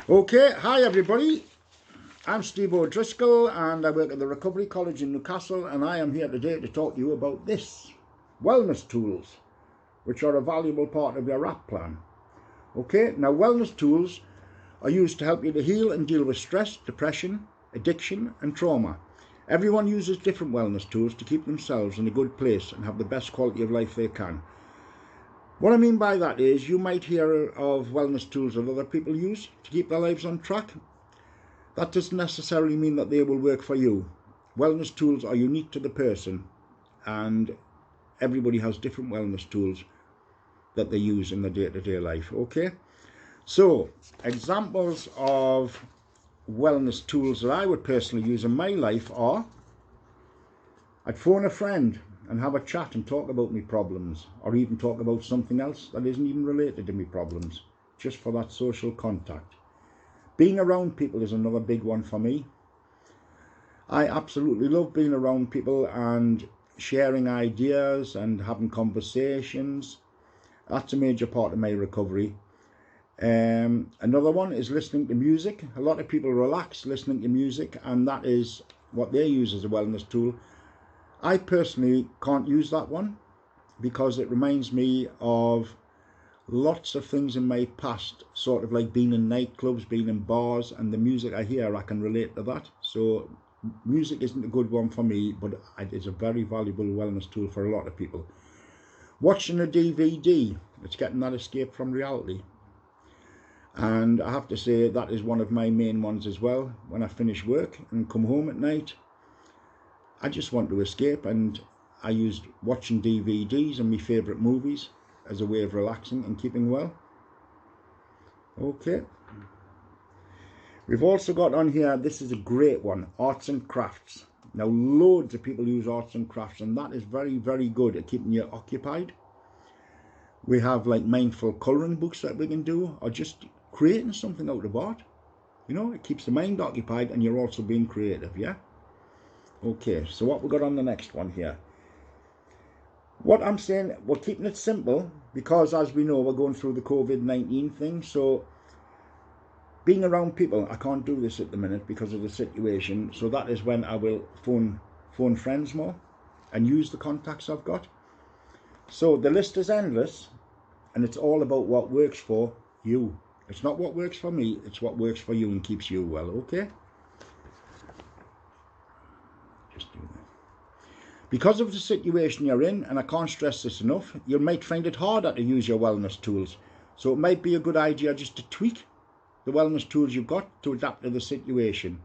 Okay, hi everybody. I'm Steve O'Driscoll and I work at the Recovery College in Newcastle, and I am here today to talk to you about this wellness tools, which are a valuable part of your RAP plan. Okay, now wellness tools are used to help you to heal and deal with stress, depression, addiction and trauma. Everyone uses different wellness tools to keep themselves in a good place and have the best quality of life they can. What I mean by that is you might hear of wellness tools that other people use to keep their lives on track. That doesn't necessarily mean that they will work for you. Wellness tools are unique to the person, and everybody has different wellness tools that they use in their day-to-day life. Okay, so examples of wellness tools that I would personally use in my life are: I'd phone a friend and have a chat and talk about my problems, or even talk about something else that isn't even related to my problems, just for that social contact. Being around people is another big one for me. I absolutely love being around people and sharing ideas and having conversations. That's a major part of my recovery. Another one is listening to music. A lot of people relax listening to music, and that is what they use as a wellness tool. I personally can't use that one because it reminds me of lots of things in my past, sort of like being in nightclubs, being in bars, and the music I hear, I can relate to that. So music isn't a good one for me, but it's a very valuable wellness tool for a lot of people. Watching a DVD, it's getting that escape from reality. And I have to say that is one of my main ones as well. When I finish work and come home at night, I just want to escape, and I used watching DVDs and my favourite movies as a way of relaxing and keeping well. Okay. We've also got on here, this is a great one, arts and crafts. Now loads of people use arts and crafts, and that is very, very good at keeping you occupied. We have like mindful colouring books that we can do, or just creating something out of art. You know, it keeps the mind occupied and you're also being creative, yeah? Okay, so what we got on the next one here. What I'm saying, we're keeping it simple because, as we know, we're going through the COVID-19 thing. So being around people, I can't do this at the minute because of the situation. So that is when I will phone friends more and use the contacts I've got. So the list is endless, and it's all about what works for you. It's not what works for me, it's what works for you and keeps you well, okay? Just do that. Because of the situation you're in, and I can't stress this enough, you might find it harder to use your wellness tools. So it might be a good idea just to tweak the wellness tools you've got to adapt to the situation.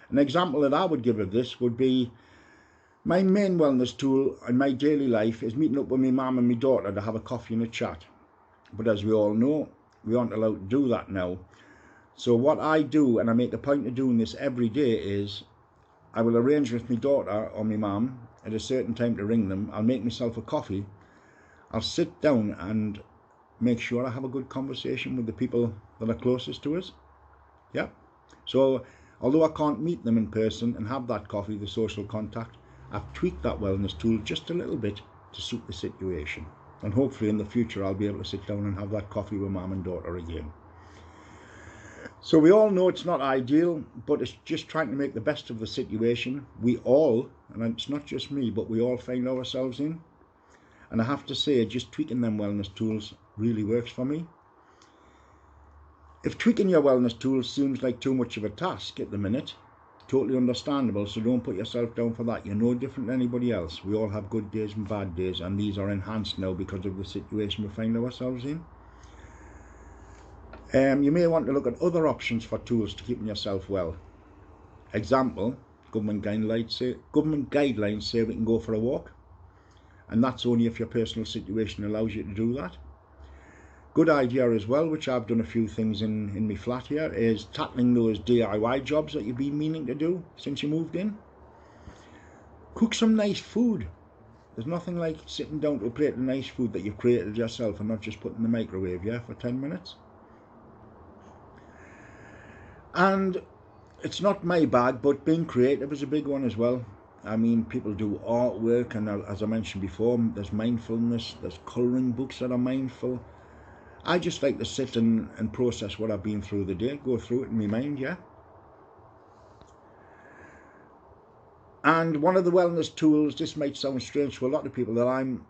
An example that I would give of this would be, my main wellness tool in my daily life is meeting up with my mum and my daughter to have a coffee and a chat. But as we all know, we aren't allowed to do that now. So what I do, and I make a point of doing this every day, is I will arrange with my daughter or my mum at a certain time to ring them. I'll make myself a coffee. I'll sit down and make sure I have a good conversation with the people that are closest to us. Yeah. So although I can't meet them in person and have that coffee, the social contact, I've tweaked that wellness tool just a little bit to suit the situation. And hopefully in the future I'll be able to sit down and have that coffee with mum and daughter again. So we all know it's not ideal, but it's just trying to make the best of the situation. We all, and it's not just me, but we all find ourselves in. And I have to say, just tweaking them wellness tools really works for me. If tweaking your wellness tools seems like too much of a task at the minute, totally understandable, so don't put yourself down for that. You're no different than anybody else. We all have good days and bad days, and these are enhanced now because of the situation we find ourselves in. You may want to look at other options for tools to keeping yourself well. Example, government guidelines say we can go for a walk, and that's only if your personal situation allows you to do that. Good idea as well, which I've done a few things in my flat here, is tackling those DIY jobs that you've been meaning to do since you moved in. Cook some nice food. There's nothing like sitting down to a plate of nice food that you've created yourself and not just put in the microwave, yeah, for 10 minutes. And it's not my bag, but being creative is a big one as well. I mean, people do artwork, and as I mentioned before, there's mindfulness, there's colouring books that are mindful. I just like to sit and process what I've been through the day, go through it in my mind, yeah. And one of the wellness tools, this might sound strange to a lot of people, that I'm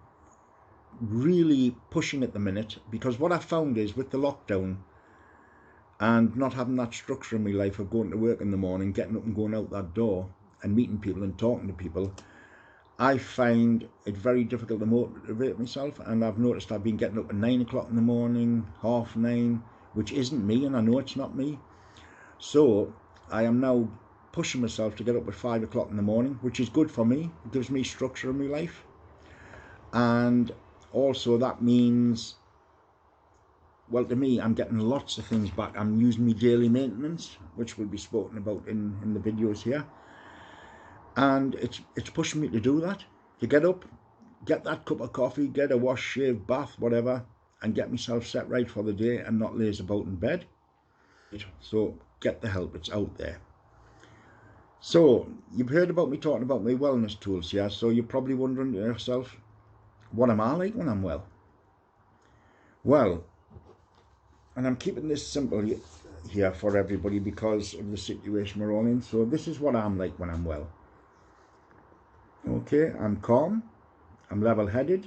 really pushing at the minute, because what I found is with the lockdown and not having that structure in my life of going to work in the morning, getting up and going out that door and meeting people and talking to people, I find it very difficult to motivate myself. And I've noticed I've been getting up at 9 o'clock in the morning, 9:30, which isn't me, and I know it's not me. So I am now pushing myself to get up at 5 o'clock in the morning, which is good for me. It gives me structure in my life. And also that means, well, to me, I'm getting lots of things back. I'm using my daily maintenance, which will be spoken about in the videos here. And it's pushing me to do that, to get up, get that cup of coffee, get a wash, shave, bath, whatever, and get myself set right for the day and not laze about in bed. So get the help, it's out there. So you've heard about me talking about my wellness tools, yeah? So you're probably wondering to yourself, what am I like when I'm well? Well, and I'm keeping this simple here for everybody because of the situation we're all in. So this is what I'm like when I'm well. Okay, I'm calm, I'm level-headed,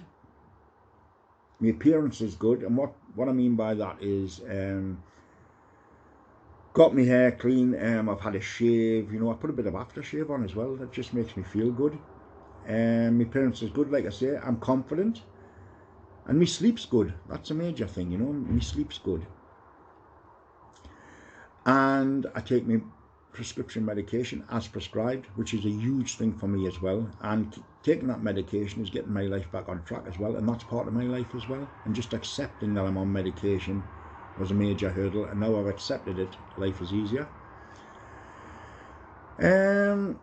my appearance is good, and what I mean by that is got my hair clean, I've had a shave, you know, I put a bit of aftershave on as well, that just makes me feel good. My appearance is good, like I say, I'm confident, and my sleep's good. That's a major thing, you know, my sleep's good. And I take my prescription medication as prescribed, which is a huge thing for me as well. And taking that medication is getting my life back on track as well, and that's part of my life as well. And just accepting that I'm on medication was a major hurdle, and now I've accepted it, life is easier. The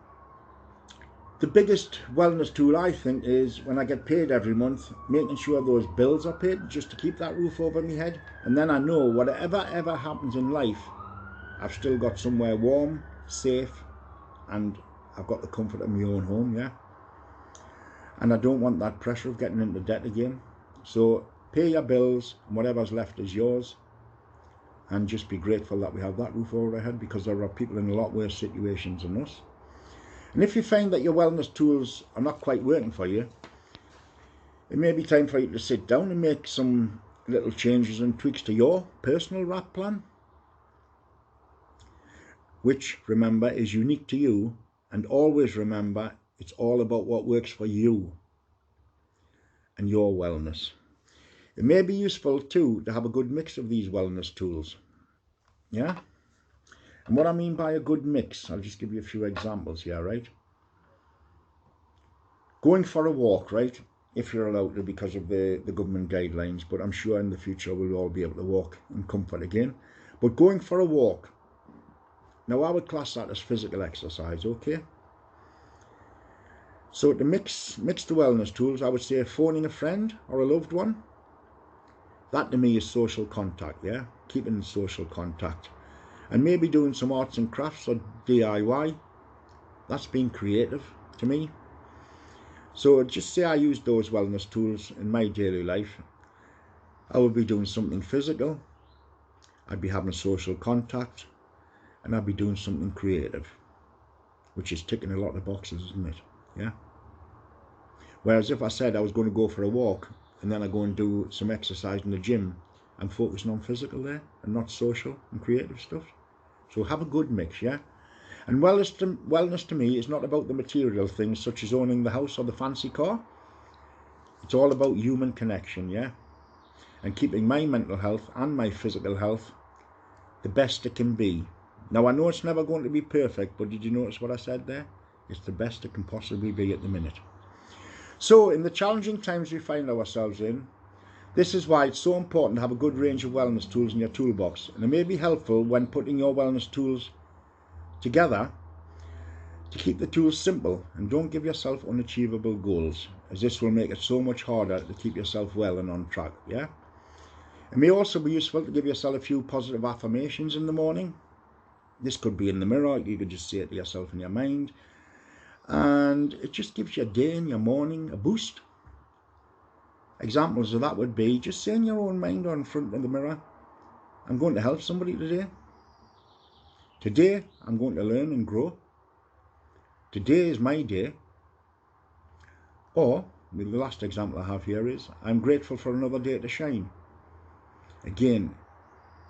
biggest wellness tool, I think, is when I get paid every month, making sure those bills are paid, just to keep that roof over my head. And then I know whatever ever happens in life, I've still got somewhere warm, safe, and I've got the comfort of my own home, yeah. And I don't want that pressure of getting into debt again. So pay your bills, and whatever's left is yours. And just be grateful that we have that roof over our head, because there are people in a lot worse situations than us. And if you find that your wellness tools are not quite working for you, it may be time for you to sit down and make some little changes and tweaks to your personal RAP plan, which, remember, is unique to you. And always remember, it's all about what works for you and your wellness. It may be useful too to have a good mix of these wellness tools, yeah. And what I mean by a good mix, I'll just give you a few examples here, right? Going for a walk, right? If you're allowed to, because of the government guidelines, but I'm sure in the future we'll all be able to walk in comfort again. But going for a walk, now I would class that as physical exercise, okay? So to mix the wellness tools, I would say phoning a friend or a loved one. That to me is social contact, yeah? Keeping in social contact. And maybe doing some arts and crafts or DIY. That's being creative to me. So just say I use those wellness tools in my daily life. I would be doing something physical, I'd be having social contact, and I'd be doing something creative, which is ticking a lot of boxes, isn't it? Yeah. Whereas if I said I was going to go for a walk and then I go and do some exercise in the gym, I'm focusing on physical there and not social and creative stuff. So have a good mix, yeah? And wellness to me is not about the material things such as owning the house or the fancy car. It's all about human connection, yeah? And keeping my mental health and my physical health the best it can be. Now, I know it's never going to be perfect, but did you notice what I said there? It's the best it can possibly be at the minute. So, in the challenging times we find ourselves in, this is why it's so important to have a good range of wellness tools in your toolbox. And it may be helpful when putting your wellness tools together to keep the tools simple and don't give yourself unachievable goals, as this will make it so much harder to keep yourself well and on track, yeah? It may also be useful to give yourself a few positive affirmations in the morning. This could be in the mirror, you could just say it to yourself in your mind. And it just gives your day and your morning a boost. Examples of that would be just saying your own mind on front of the mirror, I'm going to help somebody today. Today, I'm going to learn and grow. Today is my day. Or, the last example I have here is, I'm grateful for another day to shine. Again,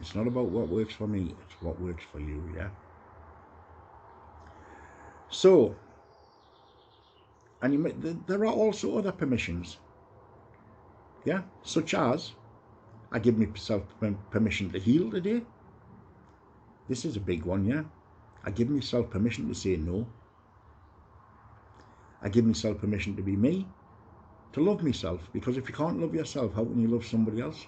it's not about what works for me, it's what works for you, yeah? So, and there are also other permissions, yeah? Such as, I give myself permission to heal today. This is a big one, yeah? I give myself permission to say no. I give myself permission to be me, to love myself, because if you can't love yourself, how can you love somebody else?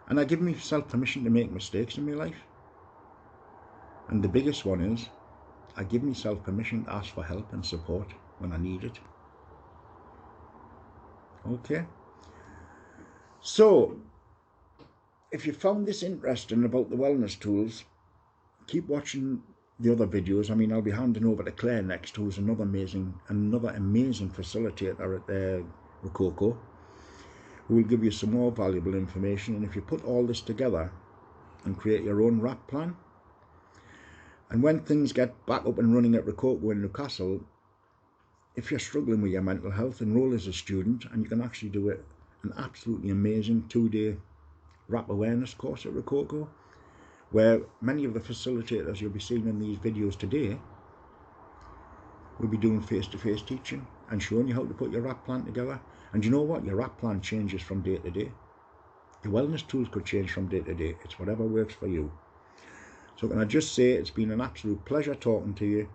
And I give myself permission to make mistakes in my life. And the biggest one is, I give myself permission to ask for help and support when I need it. Okay? So, if you found this interesting about the wellness tools, keep watching the other videos. I mean, I'll be handing over to Claire next, who's another amazing facilitator at the Rococo, who will give you some more valuable information. And if you put all this together and create your own RAP plan, and when things get back up and running at Rococo in Newcastle, if you're struggling with your mental health, enroll as a student, and you can actually do an absolutely amazing 2-day RAP awareness course at Rococo, where many of the facilitators you'll be seeing in these videos today will be doing face-to-face teaching and showing you how to put your RAP plan together. And you know what? Your RAP plan changes from day to day. Your wellness tools could change from day to day. It's whatever works for you. So can I just say it's been an absolute pleasure talking to you,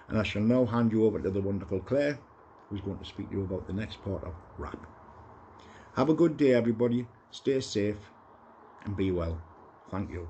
and I shall now hand you over to the wonderful Claire, who's going to speak to you about the next part of RAP. Have a good day, everybody. Stay safe and be well. Thank you.